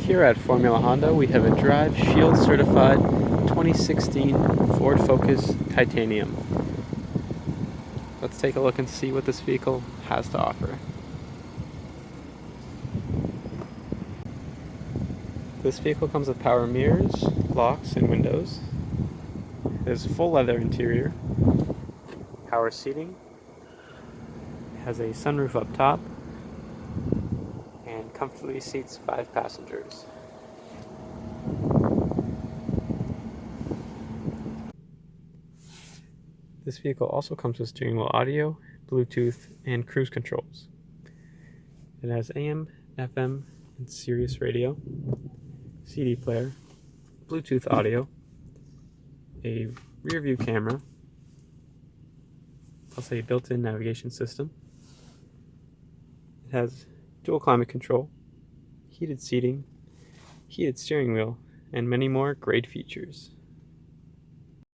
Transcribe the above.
Here at Formula Honda, we have a Drive Shield certified 2016 Ford Focus Titanium. Let's take a look and see what this vehicle has to offer. This vehicle comes with power mirrors, locks, and windows. It has full leather interior, power seating, it has a sunroof up top, and comfortably seats 5 passengers. This vehicle also comes with steering wheel audio, Bluetooth, and cruise controls. It has AM, FM, and Sirius radio, CD player, Bluetooth audio, a rear view camera, plus a built-in navigation system. It has dual climate control, heated seating, heated steering wheel, and many more great features.